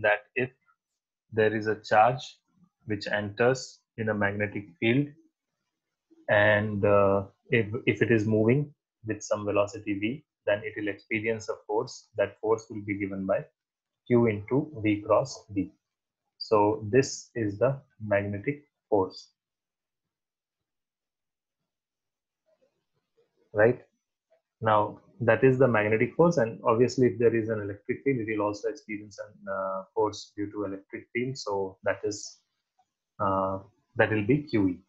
that if there is a charge which enters in a magnetic field, and if it is moving with some velocity v, then it will experience a force. That force will be given by q into v cross b. So this is the magnetic force, right? Now that is the magnetic force, and obviously if there is an electric field, it will also experience a force due to electric field. So that is that will be QE.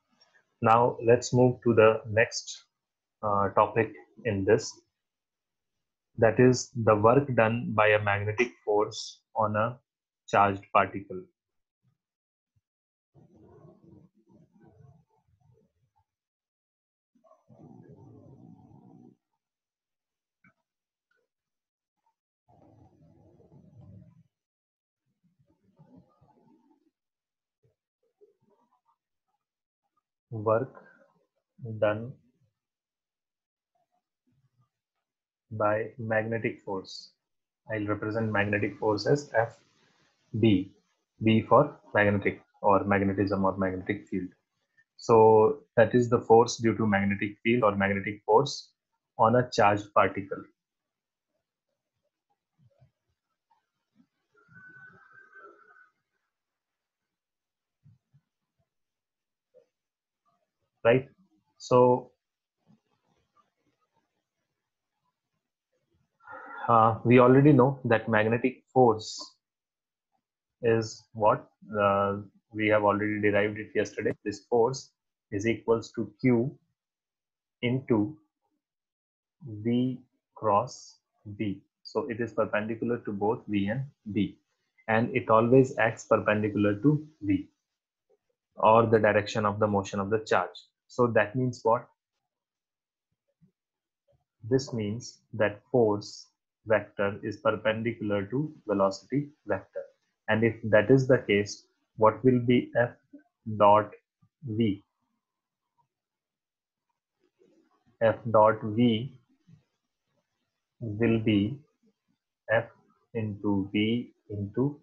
Now let's move to the next topic in this, that is the work done by a magnetic force on a charged particle. Work done by magnetic force. I'll represent magnetic force as FB. B for magnetic or magnetism or magnetic field. So that is the force due to magnetic field or magnetic force on a charged particle. Right? So we already know that magnetic force is what we have already derived it yesterday. This force is equals to Q into V cross B. So it is perpendicular to both V and B, and it always acts perpendicular to V or the direction of the motion of the charge. So that means what? This means that force vector is perpendicular to velocity vector. And if that is the case, what will be F dot V? F dot V will be F into V into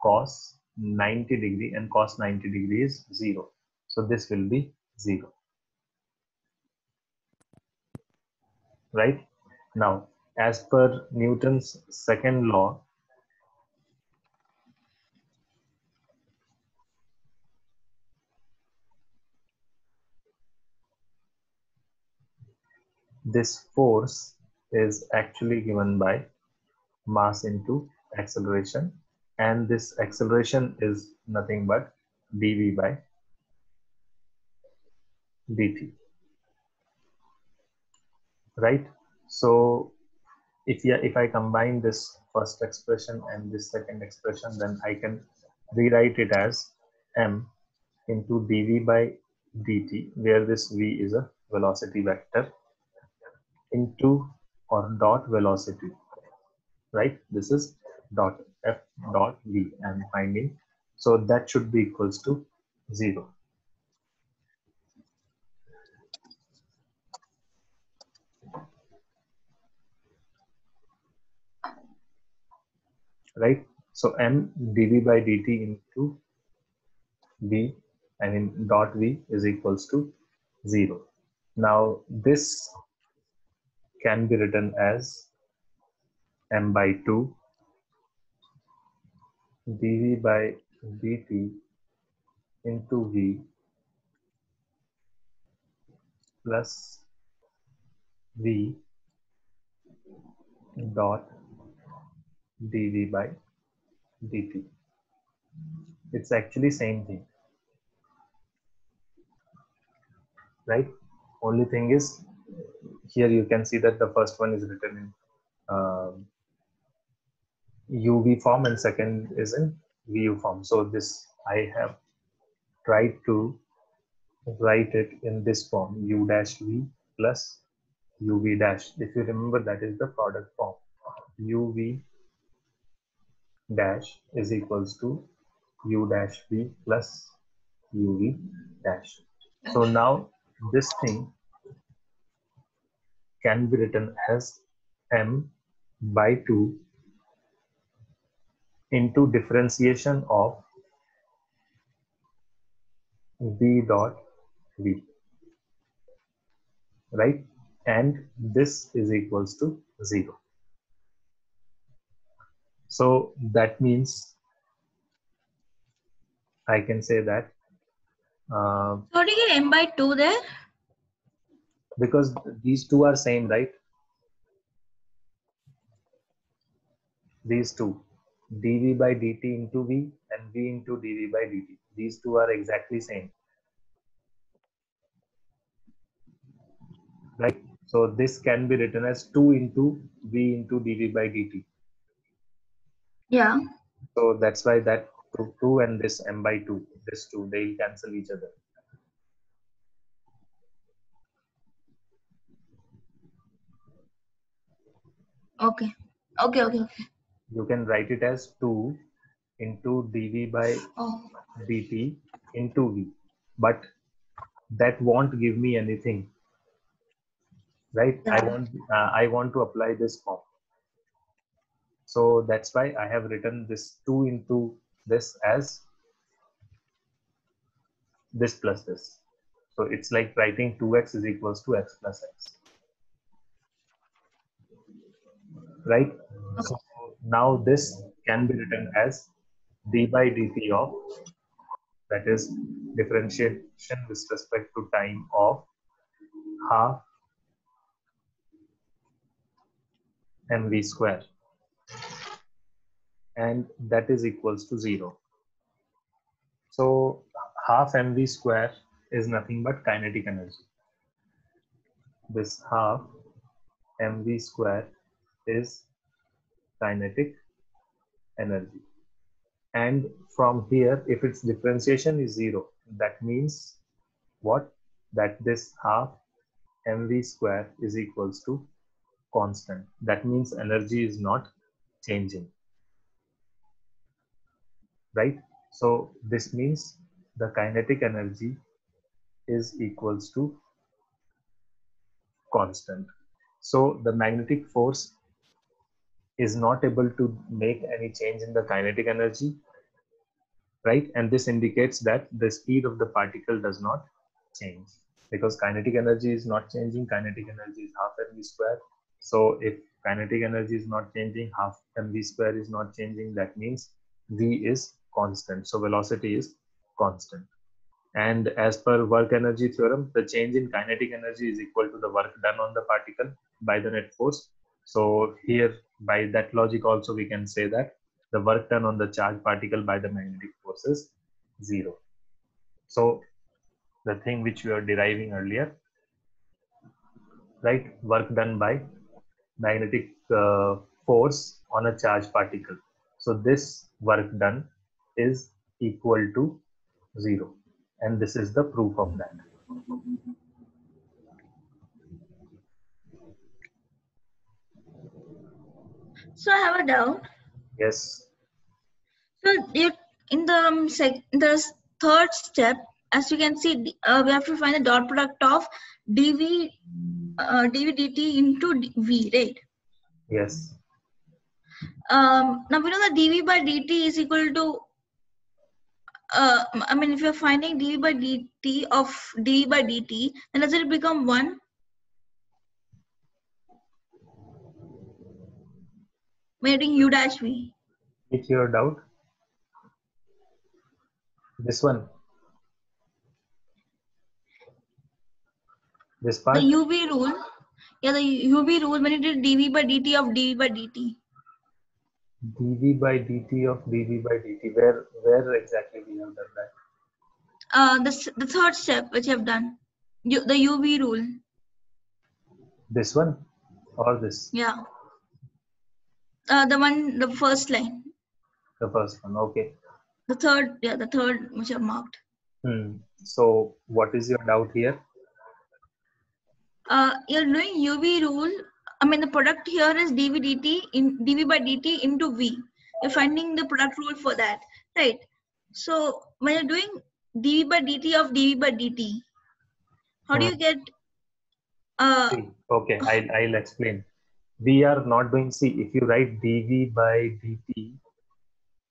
cos 90 degree, and cos 90 degree is 0. So this will be 0. Right? Now, as per Newton's second law, this force is actually given by mass into acceleration, and this acceleration is nothing but dv by dt, right? So if I combine this first expression and this second expression, then I can rewrite it as m into dv by dt, where this v is a velocity vector, into or dot velocity, right? This is dot f dot v I'm finding. So that should be equals to 0. Right? So m dv by dt into v, I mean dot v, is equals to 0. Now this can be written as m by 2 dv by dt into v plus v dot dv by dt. It's actually same thing, right? Only thing is, here you can see that the first one is written in UV form and second is in VU form. So this I have tried to write it in this form, U dash V plus UV dash. If you remember, that is the product form. UV dash is equals to U dash V plus UV dash. So now this thing can be written as m by 2 into differentiation of v dot v, right? And this is equals to 0. So that means I can say that So how do you get m by 2 there? because these two are same, right? These two, dv by dt into v and v into dv by dt, these two are exactly same, right? So this can be written as 2 into v into dv by dt. Yeah. So that's why that 2 and this m by 2, this 2, they'll cancel each other. Okay. Okay. You can write it as 2 into dv by Oh. dt into v, but that won't give me anything, right? Yeah. I want to apply this form. So that's why I have written this 2 into this as this plus this. So it's like writing 2x is equals to x plus x, right? So now this can be written as d by dt of, that is differentiation with respect to time of half mv square, and that is equals to 0. So half mv square is nothing but kinetic energy. This half mv square is kinetic energy. And from here, if its differentiation is 0, that means what? That this half mv square is equals to constant. That means energy is not changing, right? So this means the kinetic energy is equals to constant. So the magnetic force is not able to make any change in the kinetic energy, right? And this indicates that the speed of the particle does not change, because kinetic energy is not changing. Kinetic energy is half mv square. So if kinetic energy is not changing, half mv square is not changing, that means v is constant. So velocity is constant. And as per work energy theorem, the change in kinetic energy is equal to the work done on the particle by the net force. So here, by that logic also, we can say that the work done on the charged particle by the magnetic force is 0. So the thing which we were deriving earlier, right? Work done by magnetic force on a charged particle. So this work done is equal to 0. And this is the proof of that. So I have a doubt. Yes. So you in the third step, as you can see, we have to find the dot product of dv dt into v, right? Yes. Now we know that dv by dt is equal to. I mean, if you're finding dv by dt of dv by dt, then does it become 1? Making u dash v. With your doubt, this one, this The part, uv rule. Yeah, the uv rule when you did dv by dt of dv by dt. dv by dt of dv by dt. Where exactly we have done that? The third step which I've done, the uv rule. This one or this? Yeah. The first line. The first one. Okay. The third which I've marked. So what is your doubt here? You're doing UV rule. I mean, the product here is dv dt in dv by dt into v. You're finding the product rule for that, right? So when you're doing dv by dt of dv by dt, how do Hmm. you get? See, okay, I'll explain. We are not doing, see, if you write dv by dt,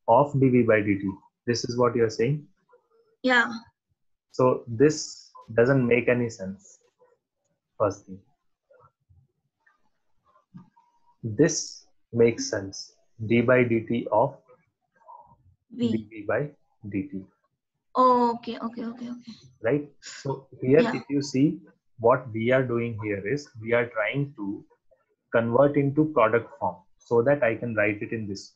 of dv by dt. This is what you're saying. Yeah. So this doesn't make any sense. First thing, this makes sense. D by dt of V. dv by dt, Oh, okay, okay, okay, okay. right? So here, Yeah. if you see, what we are doing here is we are trying to convert into product form so that I can write it in this.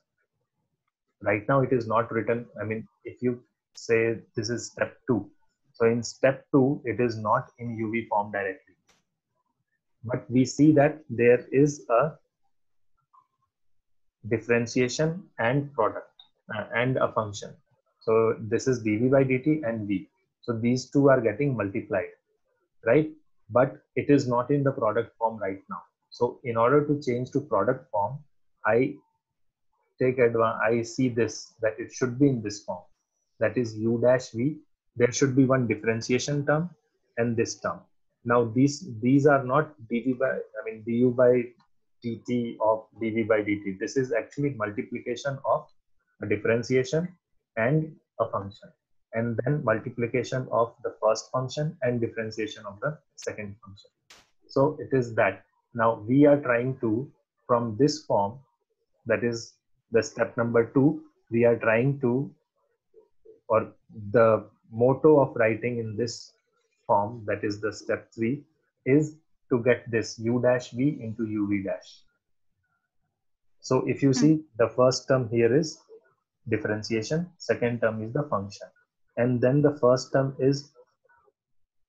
Right now it is not written. I mean, if you say this is step 2, so in step 2 it is not in UV form directly, but we see that there is a differentiation and product and a function. So this is dv by dt and v. So these two are getting multiplied, right? But it is not in the product form right now. So in order to change to product form, I I see this, that it should be in this form. That is u dash v. There should be one differentiation term and this term. Now these are not dv by, I mean du by dt of dv by dt. This is actually multiplication of a differentiation and a function, and then multiplication of the first function and differentiation of the second function. So it is that. Now we are trying to, from this form, that is the step number 2, we are trying to, or the motto of writing in this form, that is the step 3, is to get this u dash v into uv dash. So if you see, the first term here is differentiation, second term is the function, and then the first term is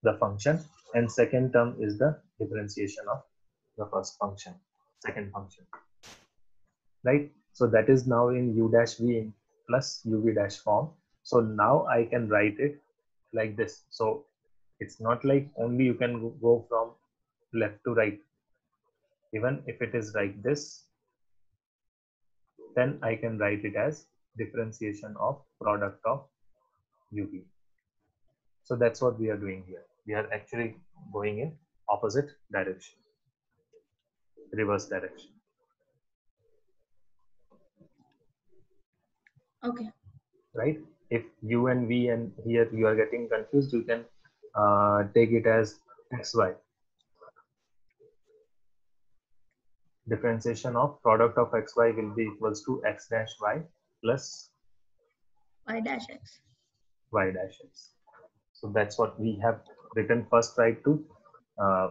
the function, and second term is the differentiation of the first function, second function, right? So that is now in u dash v plus uv dash form. So now I can write it like this. So it's not like only you can go from left to right. Even if it is like this, then I can write it as differentiation of product of uv. So that's what we are doing here. We are actually going in opposite direction, reverse direction. Okay. Right? If u and v and here you are getting confused, you can take it as xy. Differentiation of product of xy will be equals to x dash y plus Y dash X. y dash x. So that's what we have written first, right? To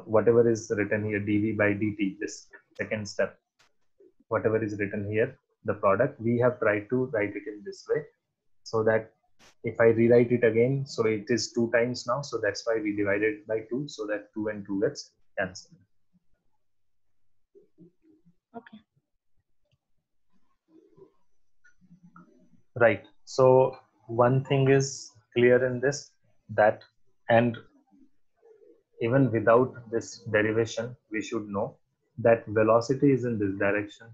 whatever is written here, dv by dt, this second step, whatever is written here, the product, we have tried to write it in this way, so that if I rewrite it again, so it is 2 times now, so that's why we divided it by 2, so that 2 and 2 gets cancelled. Okay. Right. So one thing is clear in this, that, and even without this derivation, we should know that velocity is in this direction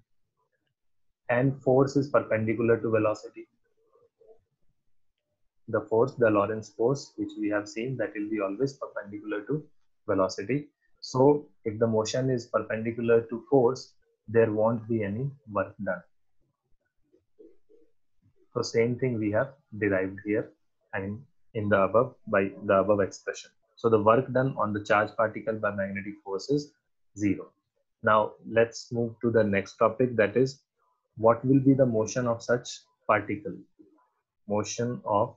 and force is perpendicular to velocity. The force, the Lorentz force, which we have seen, that will be always perpendicular to velocity. So if the motion is perpendicular to force, there won't be any work done. So same thing we have derived here, I mean in the above, by the above expression. So the work done on the charged particle by magnetic force is 0. Now let's move to the next topic, that is what will be the motion of such particle. Motion of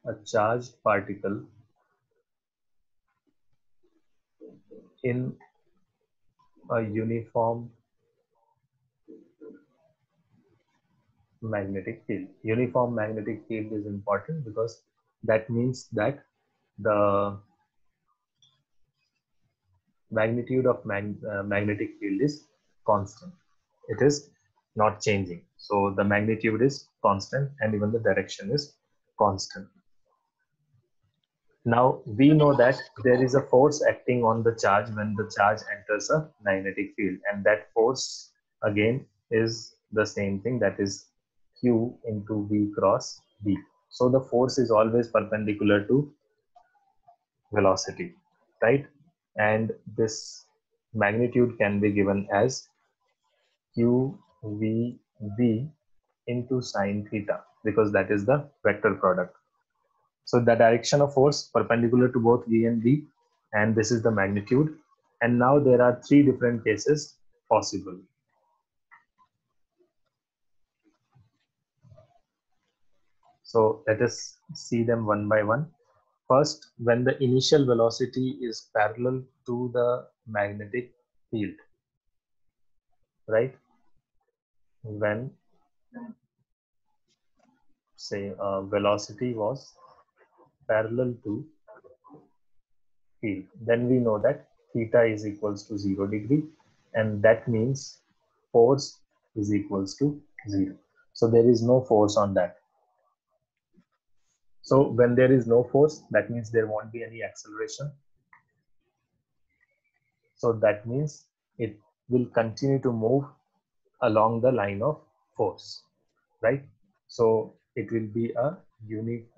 a charged particle in a uniform magnetic field. Uniform magnetic field is important because that means that the magnitude of magnetic field is constant. It is not changing. So the magnitude is constant and even the direction is constant. Now we know that there is a force acting on the charge when the charge enters a magnetic field, and that force again is the same thing, that is Q into V cross B. So the force is always perpendicular to velocity, right? And this magnitude can be given as QVB into sine theta, because that is the vector product. So the direction of force perpendicular to both V and B, and this is the magnitude. And now there are three different cases possible. So let us see them one by one. First, when the initial velocity is parallel to the magnetic field, right? When, say, velocity was parallel to field, then we know that theta is equals to 0 degree, and that means force is equals to 0. So there is no force on that. So when there is no force, that means there won't be any acceleration. So that means it will continue to move along the line of force, right? So it will be a unique,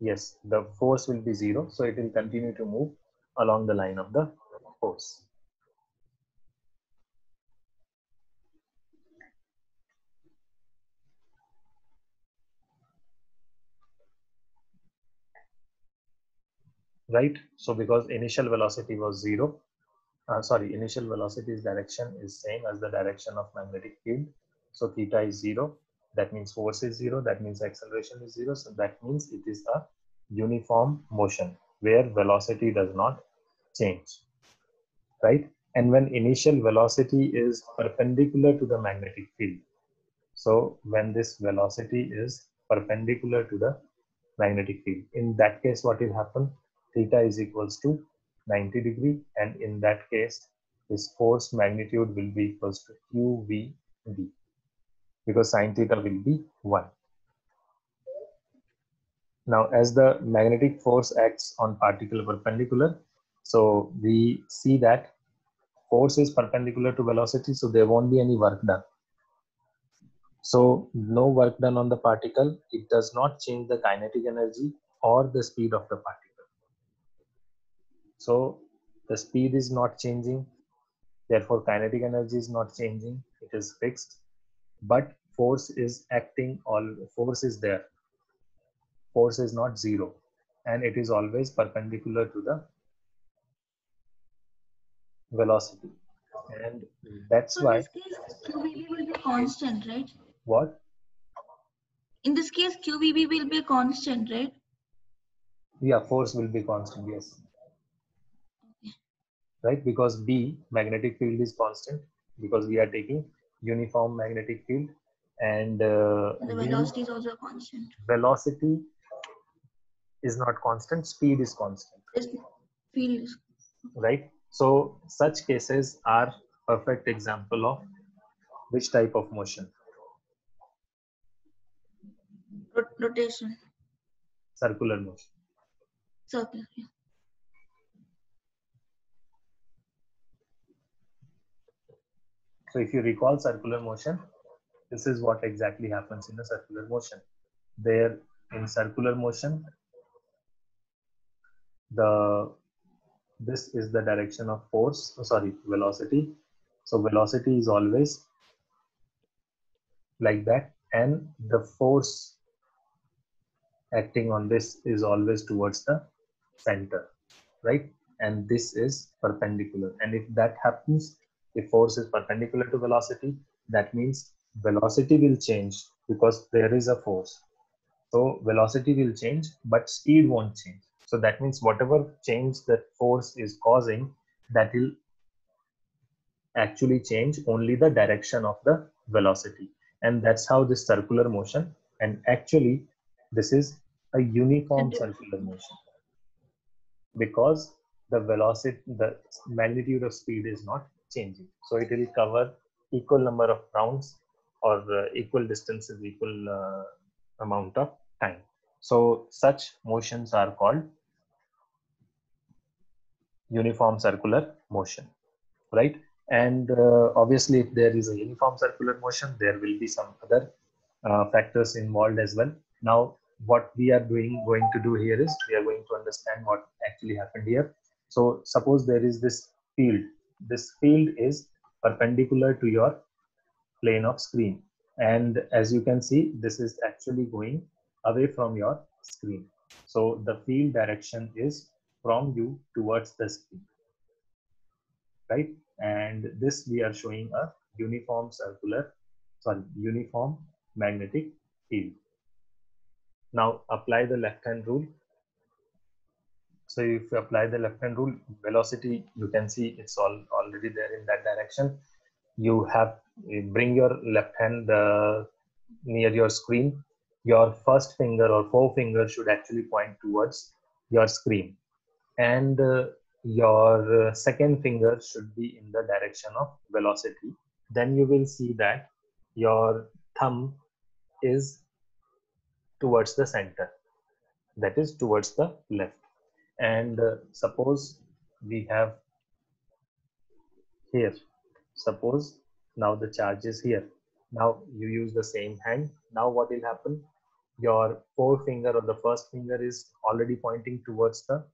yes, the force will be 0. So it will continue to move along the line of the force. Right? So because initial velocity was 0, initial velocity's direction is same as the direction of magnetic field. So theta is 0. That means force is 0. That means acceleration is 0. So that means it is a uniform motion where velocity does not change, right? And when initial velocity is perpendicular to the magnetic field, so when this velocity is perpendicular to the magnetic field, in that case, what will happen? Theta is equals to 90 degree, and in that case, this force magnitude will be equals to QVB, because sine theta will be 1. Now, as the magnetic force acts on particle perpendicular, so we see that force is perpendicular to velocity, so there won't be any work done. So no work done on the particle. It does not change the kinetic energy or the speed of the particle. So the speed is not changing, therefore kinetic energy is not changing, it is fixed, but force is acting, all force is there. Force is not 0, and it is always perpendicular to the velocity. And that's So in why, this case, QVB will be constant, right? what? In this case, QVB will be constant, right? Yeah, force will be constant, yes. Right, because B, magnetic field, is constant because we are taking uniform magnetic field, and The V, velocity is also constant. velocity is not constant, speed is constant, This field is right? So such cases are perfect example of which type of motion? rotation, Circular motion. circular. Yeah. So if you recall circular motion, this is what exactly happens in a circular motion. There, in circular motion, this is the direction of force, velocity. So velocity is always like that, and the force acting on this is always towards the center, right? And this is perpendicular. And if that happens, if force is perpendicular to velocity, that means velocity will change because there is a force. So velocity will change, but speed won't change. So that means whatever change that force is causing, that will actually change only the direction of the velocity. And that's how this circular motion, and actually this is a uniform circular motion, because the velocity, the magnitude of speed is not changing. So it will cover equal number of rounds, or equal distances, equal amount of time. So such motions are called uniform circular motion, right? And obviously, if there is a uniform circular motion, there will be some other factors involved as well. Now, what we are going to do here is we are going to understand what actually happened here. So suppose there is this field. This field is perpendicular to your plane of screen. And as you can see, this is actually going away from your screen. So the field direction is from you towards the screen, right? And this we are showing a uniform magnetic field. Now apply the left hand rule. So if you apply the left hand rule, velocity, you can see it's already there in that direction. You bring your left hand near your screen. Your first finger or forefinger should actually point towards your screen, and your second finger should be in the direction of velocity. Then you will see that your thumb is towards the center, that is towards the left. And suppose we have here, suppose now the charge is here. Now you use the same hand. Now what will happen? Your forefinger or the first finger is already pointing towards the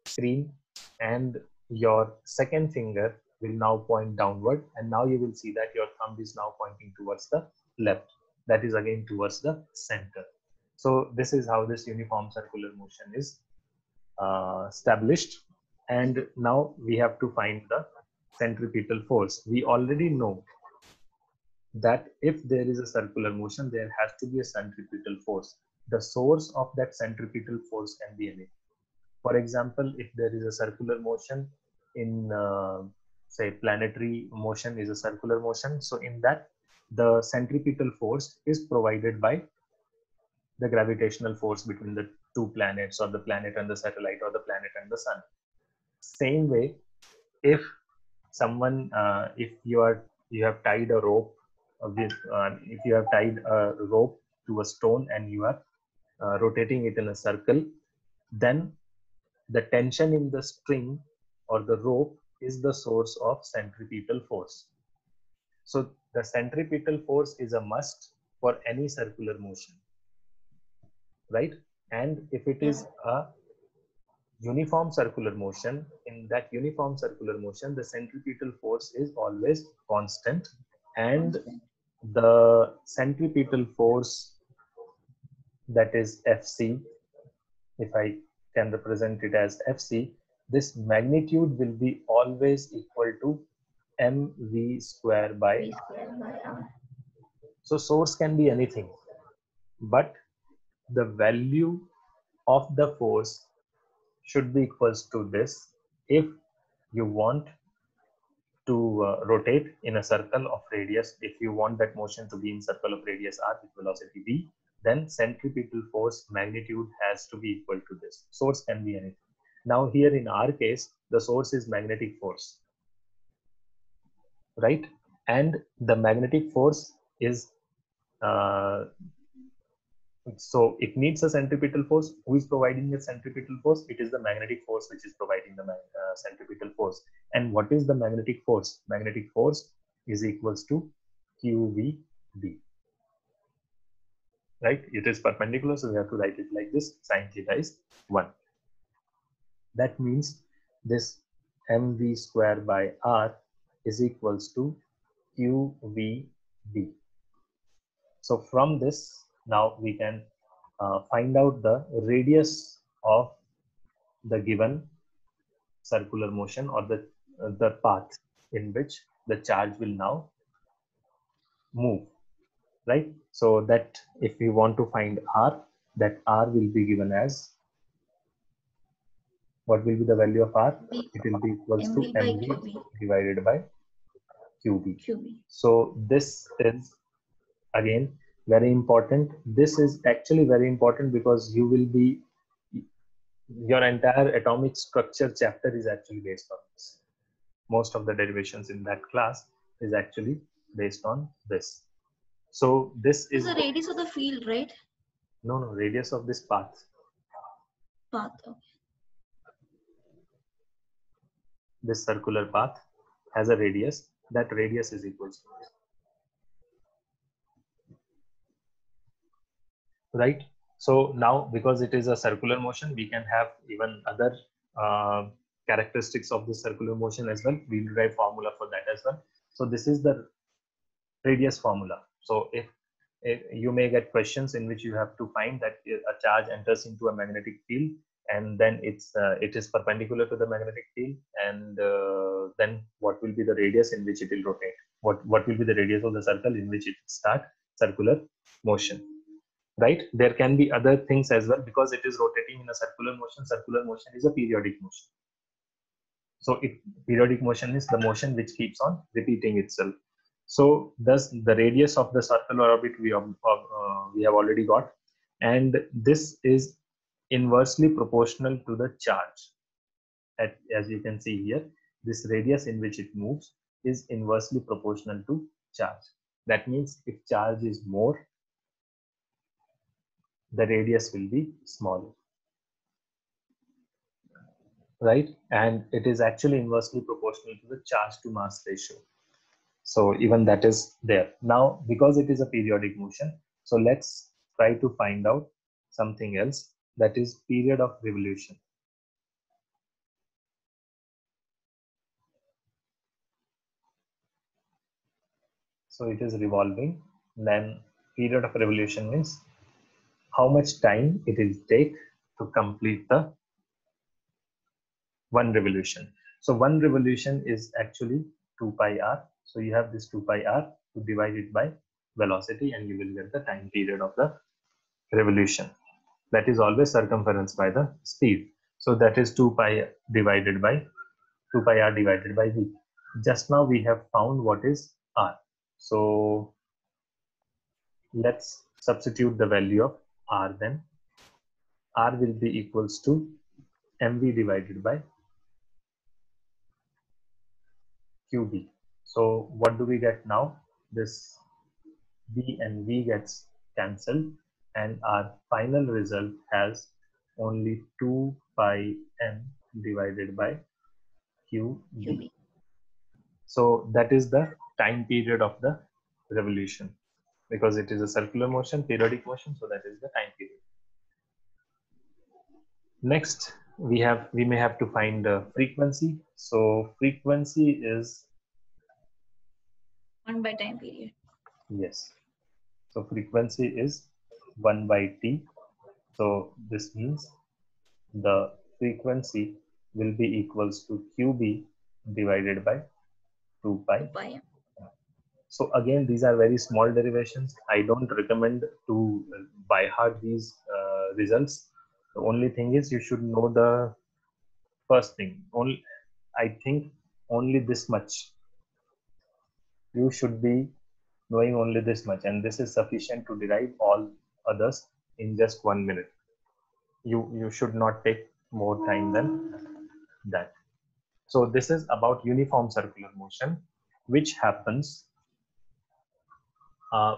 screen, and your second finger will now point downward, and now you will see that your thumb is now pointing towards the left, that is again towards the center. So this is how this uniform circular motion is established. And now we have to find the centripetal force. We already know that if there is a circular motion, there has to be a centripetal force. The source of that centripetal force can be anything. For example, if there is a circular motion in, say, planetary motion is a circular motion. So in that, the centripetal force is provided by the gravitational force between the two planets, or the planet and the satellite, or the planet and the sun. Same way, if someone, if you have tied a rope if you have tied a rope to a stone and you are rotating it in a circle, then the tension in the string or the rope is the source of centripetal force. So the centripetal force is a must for any circular motion, right? And if it is a uniform circular motion, in that uniform circular motion, the centripetal force is always constant, and the centripetal force, that is Fc, if I can represent it as Fc, this magnitude will be always equal to mv square by r. So source can be anything, but the value of the force should be equals to this if you want to rotate in a circle of radius. If you want that motion to be in circle of radius r with velocity v, then centripetal force magnitude has to be equal to this. Source can be anything. Now here in our case, the source is magnetic force, right? And the magnetic force is so it needs a centripetal force. Who is providing the centripetal force? It is the magnetic force which is providing the centripetal force. And what is the magnetic force? Magnetic force is equals to QVB, right? It is perpendicular, so we have to write it like this. Sine theta is 1. That means this mv square by r is equals to QVB. So from this, now we can find out the radius of the given circular motion, or the path in which the charge will now move, right? So that if we want to find r, that r will be given as, what will be the value of r? It will be equals to mv divided by qb. So this is again very important. This is actually very important because you will be, your entire atomic structure chapter is actually based on this. Most of the derivations in that class is actually based on this. So this is the radius of the field, right? No, radius of this path. Path, okay. This circular path has a radius. That radius is equal to this. Right? So now, because it is a circular motion, we can have even other characteristics of the circular motion as well. We'll derive formula for that as well. So this is the radius formula. So if you may get questions in which you have to find that a charge enters into a magnetic field, and then it is perpendicular to the magnetic field, and then what will be the radius in which it will rotate? What will be the radius of the circle in which it start circular motion? Right? There can be other things as well, because it is rotating in a circular motion. Circular motion is a periodic motion. So periodic motion is the motion which keeps on repeating itself. So thus the radius of the circular orbit we have already got, and this is inversely proportional to the charge. As you can see here, this radius in which it moves is inversely proportional to charge. That means if charge is more, the radius will be smaller. Right? And it is actually inversely proportional to the charge to mass ratio. So even that is there. Now, because it is a periodic motion, so let's try to find out something else, that is period of revolution. So it is revolving, then period of revolution means how much time it will take to complete the one revolution. So one revolution is actually 2 pi r. So you have this 2 pi r to divide it by velocity, and you will get the time period of the revolution. That is always circumference by the speed. So that is 2 pi divided by 2 pi r divided by v. Just now we have found what is r. So let's substitute the value of r then. R will be equals to mv divided by qb. So what do we get now? This v and v gets cancelled, and our final result has only 2 pi m divided by qb. So that is the time period of the revolution, because it is a circular motion, periodic motion, so that is the time period. Next, we may have to find the frequency. So frequency is 1 by time period. Yes. So frequency is 1 by t. So this means the frequency will be equals to qb divided by 2 pi. So again, these are very small derivations. I don't recommend to by heart these results. The only thing is you should know the first thing. I think only this much. You should be knowing only this much, and this is sufficient to derive all others in just 1 minute. You should not take more time than that. So this is about uniform circular motion, which happens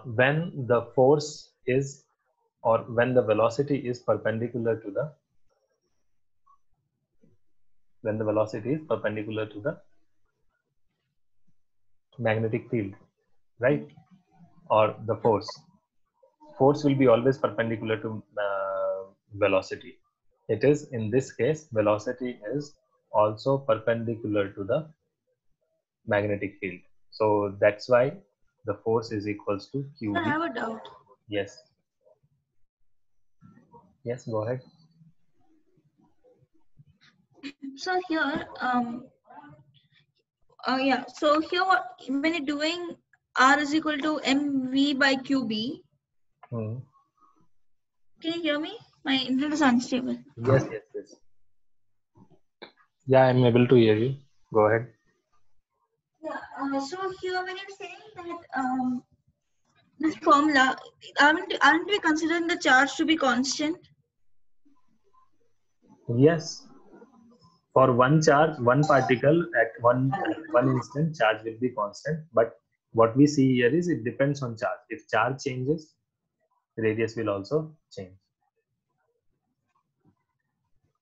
when the force is, or when the velocity is perpendicular to the magnetic field, right? Or the force will be always perpendicular to velocity. It is, in this case, velocity is also perpendicular to the magnetic field. So that's why the force is equals to qb. I have a doubt. Yes. Yes, go ahead. So here, yeah. So here, when you're doing r is equal to mv by qb, can you hear me? My internet is unstable. Yes. Yeah, I'm able to hear you. Go ahead. Yeah. So here, when you're saying that this formula, aren't we considering the charge to be constant? Yes. For one charge, one particle at one instant, charge will be constant. But what we see here is it depends on charge. If charge changes, radius will also change.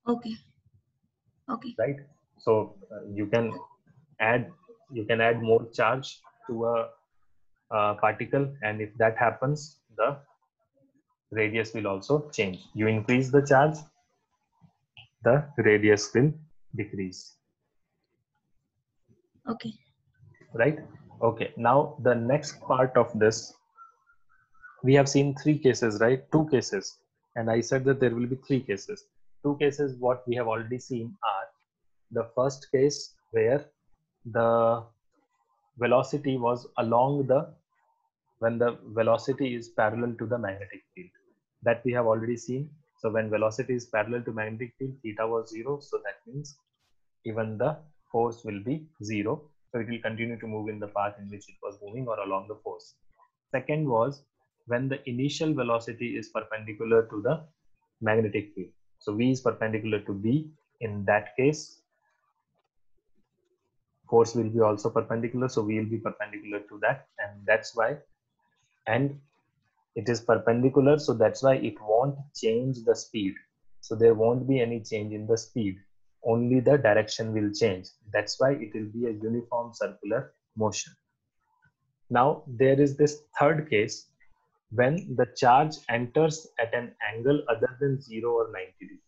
Okay. Right. So you can add more charge to a particle, and if that happens, the radius will also change. You increase the charge, the radius will decrease. Okay. Right. Okay, now the next part of this, we have seen three cases, right? Two cases. And I said that there will be three cases. Two cases, what we have already seen are the first case where the velocity was along the, when the velocity is parallel to the magnetic field. That we have already seen. So when velocity is parallel to magnetic field, theta was 0. So that means even the force will be 0. So it will continue to move in the path in which it was moving or along the force. Second was when the initial velocity is perpendicular to the magnetic field. So V is perpendicular to B. In that case, force will be also perpendicular. So V will be perpendicular to that. And that's why, and it is perpendicular. So that's why it won't change the speed. So there won't be any change in the speed. Only the direction will change. That's why it will be a uniform circular motion. Now there is this third case when the charge enters at an angle other than 0 or 90 degrees,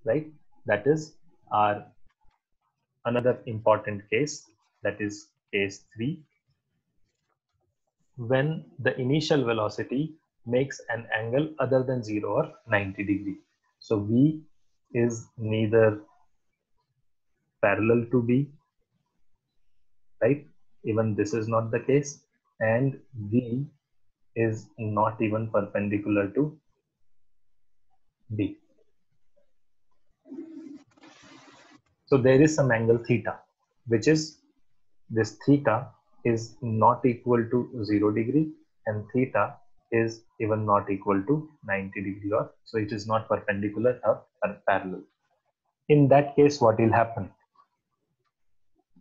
right? That is our another important case, that is case 3, when the initial velocity makes an angle other than 0 or 90 degree. So V is neither parallel to B, right? Even this is not the case, and V is not even perpendicular to B. So there is some angle theta, which is this theta is not equal to 0 degree, and theta is even not equal to 90 degree, or so it is not perpendicular or parallel. In that case, what will happen,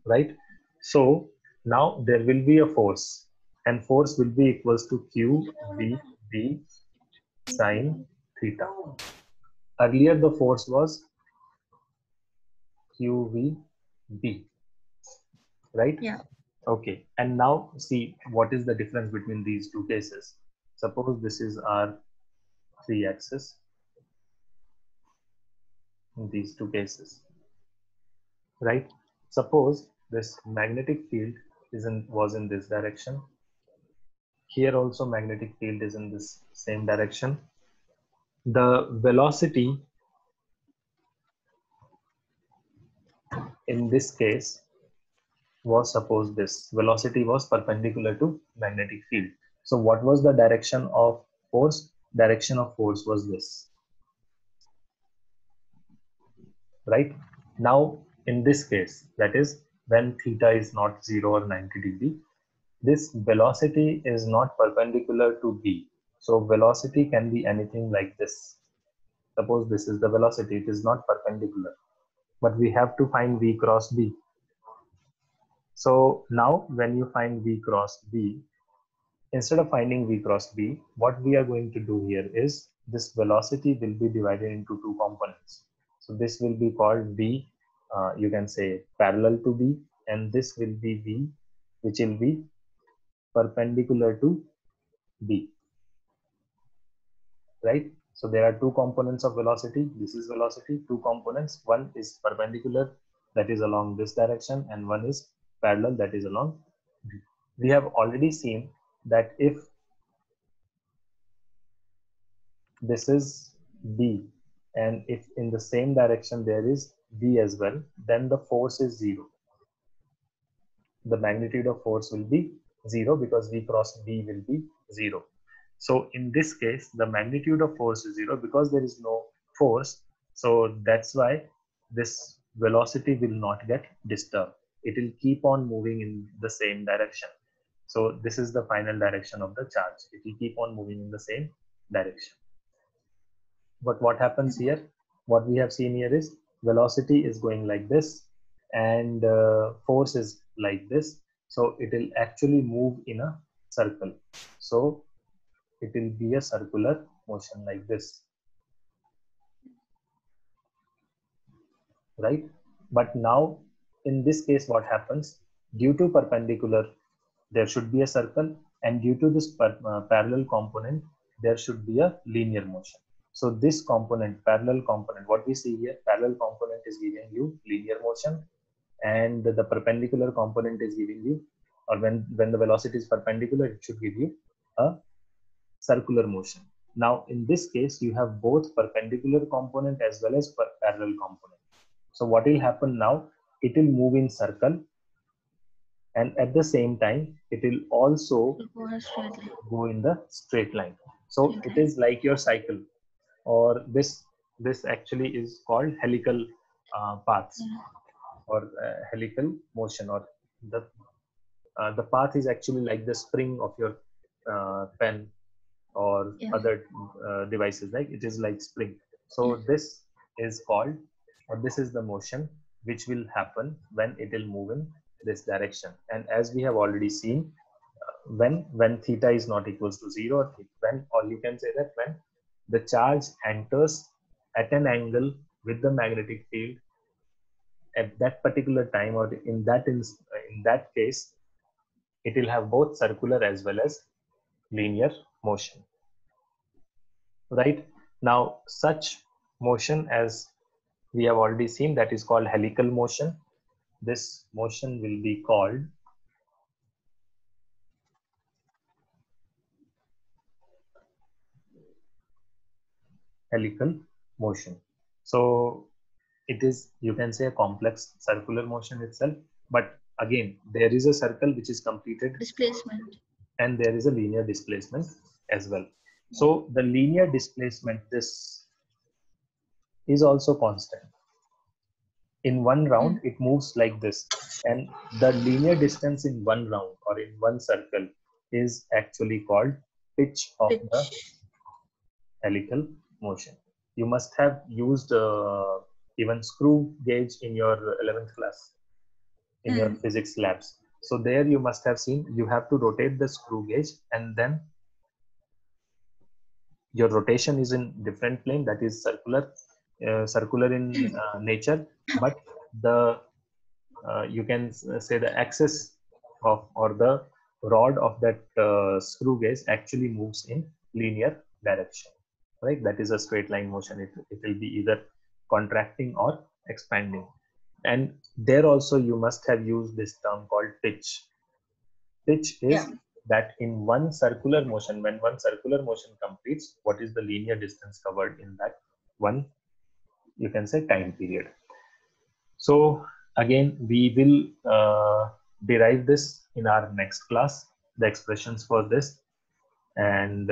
right? So now there will be a force, and force will be equals to Q V B sine theta. Earlier the force was Q V B, right? Yeah. Okay, and now see what is the difference between these two cases. Suppose this is our 3-axis in these two cases, right? Suppose this magnetic field was in this direction. Here also magnetic field is in this same direction. The velocity in this case was, suppose this velocity was perpendicular to magnetic field. So what was the direction of force? Direction of force was this, right? Now in this case, that is when theta is not 0 or 90 degree, this velocity is not perpendicular to B. So velocity can be anything like this. Suppose this is the velocity, it is not perpendicular, but we have to find V cross B. So now when you find V cross B, instead of finding V cross B, what we are going to do here is this velocity will be divided into two components. So this will be called V, you can say parallel to B, and this will be V, which will be perpendicular to B, right? So there are two components of velocity. This is velocity, two components. One is perpendicular, that is along this direction, and one is parallel, that is along B. We have already seen that if this is B, and if in the same direction there is B as well, then the force is 0. The magnitude of force will be 0 because V cross B will be 0. So in this case, the magnitude of force is 0 because there is no force. So that's why this velocity will not get disturbed. It will keep on moving in the same direction. So this is the final direction of the charge. It will keep on moving in the same direction. But what happens here, what we have seen here is velocity is going like this, and force is like this. So it will actually move in a circle. So it will be a circular motion like this, right? But now in this case, what happens, due to perpendicular there should be a circle, and due to this parallel component there should be a linear motion. So this component, parallel component, what we see here, parallel component is giving you linear motion, and the perpendicular component is giving you or when the velocity is perpendicular, it should give you a circular motion. Now, in this case, you have both perpendicular component as well as parallel component. So what will happen now? It will move in circle, and at the same time, it will also go in the straight line. So it is like your cycle, or this actually is called helical paths, or helical motion, or the path is actually like the spring of your pen or other devices, like it is like spring. So this is called, or this is the motion which will happen when it will move in this direction. And as we have already seen, when theta is not equals to 0, or you can say that when the charge enters at an angle with the magnetic field at that particular time, or in that case, it will have both circular as well as linear motion. Right now, such motion, as we have already seen, that is called helical motion. This motion will be called helical motion. So it is, you can say, a complex circular motion itself, but again, there is a circle which is completed displacement, and there is a linear displacement as well. So the linear displacement, this is also constant. In one round, it moves like this, and the linear distance in one round or in one circle is actually called pitch of the helical motion. You must have used even screw gauge in your 11th class, in your physics labs. So there you must have seen, you have to rotate the screw gauge, and then your rotation is in different plane, that is circular in nature, but the you can say the axis of, or the rod of that screw gauge actually moves in linear direction, right? That is a straight line motion. It will be either contracting or expanding. And there also you must have used this term called pitch. Pitch is that in one circular motion, when one circular motion completes, what is the linear distance covered in that one, you can say, time period. So again, we will derive this in our next class, the expressions for this. And